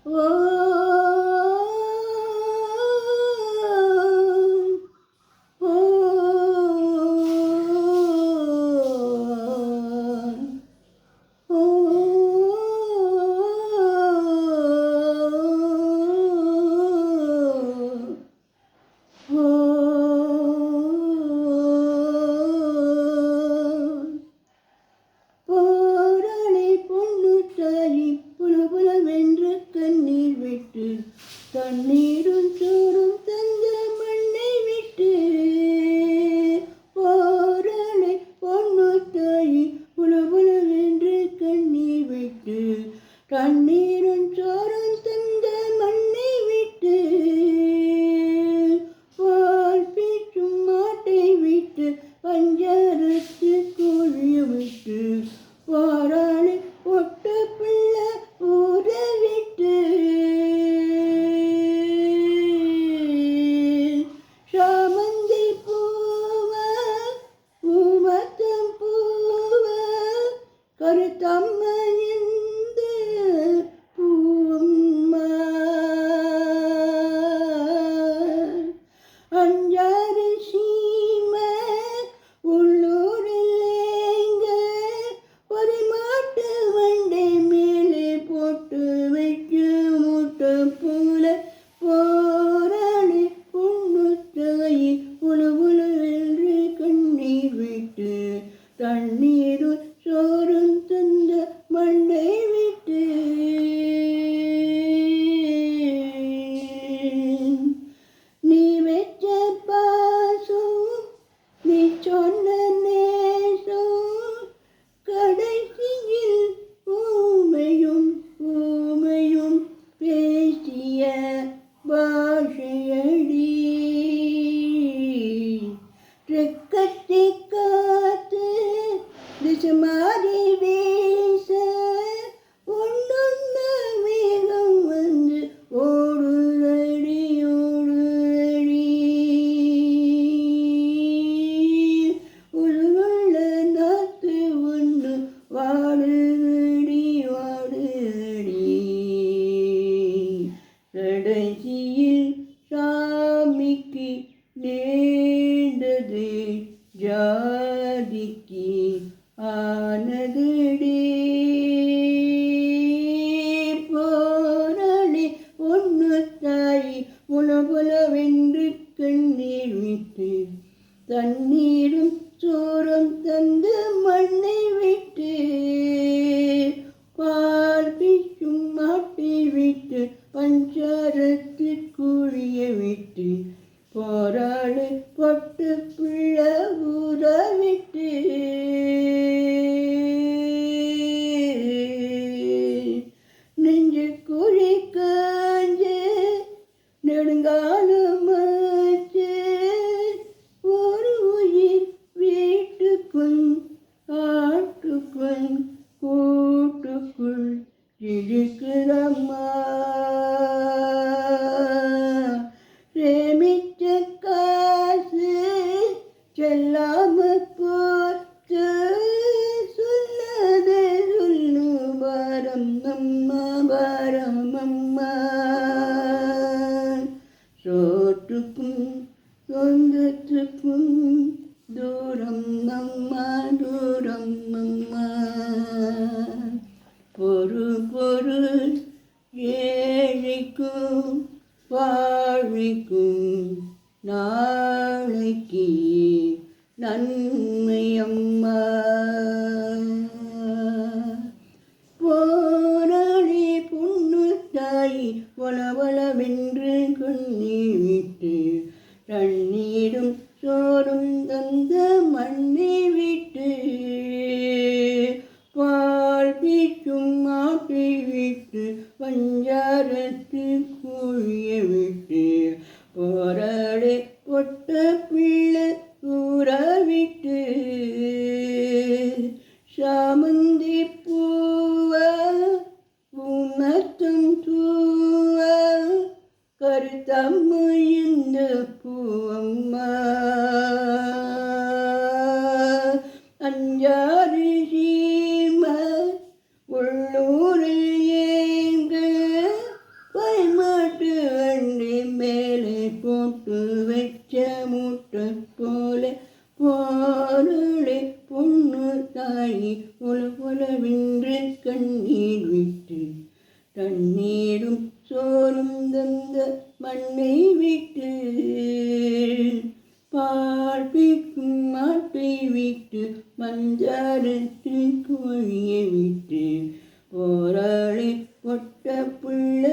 ஓ ஓ ஓ போராளி பொண்ணு தாயி புலபுலவென்று கண்ணீர் விட்டு தண்ணீரும் சோறும் தந்த மண்ணை விட்டு போராளி பொண்ணு தாயி புலபுலவென்று கண்ணீர் விட்டு தண்ணீரும் சோறும் தந்த மண்ணை விட்டு பால் பீச்சும் மாட்டை விட்டு பஞ்சாரத்து கோழிய விட்டு போராளி பொட்ட பிள்ளை ஊற விட்டு சாமந்தி பூவ பூமத்தம் பூவ கருத்தம்ம இந்த பூவம்மா அஞ்சாறு சீம உள்ளூரில் ஒரு மாட்டு வண்டை மேலே போட்டு வைக்க மூட்டை போல போராளி பொண்ணு தாயி உழவுல என்று கண்ணீர் விட்டு தண்ணீரும் சோறும் தந்த மண்ணை விட்டு நீ வெச்ச பாசம் நீ சொன்ன நேசம் கடைசியில் ஊமையும் ஊமையும் பேசிய பாஷையடி ரெக்கத்தை காத்து திசை மாறி வீச ஒன்னொன்ன வேகம் வந்து ஓடுதடி ஓடுதடி உள்ள நாத்து ஒன்று வாடுதடி வாடுதடி கடைசியில் சாமிக்கு நேர்ந்தது ஜாதிக்கு ஆனதடி போராளி பொண்ணு தாயி புலபுலவென்று கண்ணீர் விட்டு தண்ணீரும் சோறும் தந்து மண்ணை விட்டு பால் பீச்சும் மாட்டை விட்டு பஞ்சாரத்து கூழிய விட்டு போராளி பொட்டு பிள்ளை ஊற விட்டு நெஞ்சு குழி காஞ்சு நெடுங்காலமாச்சு ஒரு உயிர் வீட்டுக்குள் ஆட்டுக்குள் கூட்டுக்குள் இருக்குதம்மா சேமிச்ச காசு செல்லாம போச்சு சொல்லாதே சொல்லு பாரம் அம்மா பாரம் அம்மா சோற்றுக்கும் சொந்தத்துக்கும் தூரம் அம்மா தூரம் அம்மா பொறு பொறு ஏழைக்கும் வாழ்விக்கும் நாளைக்கு நன்மை அம்மா போராளி பொண்ணு தாயி வளவளவென்று கண்ணீர் விட்டு தண்ணீரும் சோறும் தந்த மண்ணை விட்டு பால் பீச்சும் மாட்டை விட்டு பஞ்சாரத்து கோழிய விட்டு போராளி பொட்ட பிள்ளை ஊற விட்டு சாமந்தி பூவ பூமத்தம் தூவ கருத்தம்ம இந்த பூவம்மா அஞ்சாறு சீம உள்ளூரில் ஏங்க தாயி உலவென்று கண்ணீர் விட்டு தண்ணீரும் சோறும் தந்த மண்ணை விட்டு பால் பிக்கும் மாட்டை விட்டு மஞ்சாரத்து கோழியை விட்டு போராளி பொட்ட புள்ள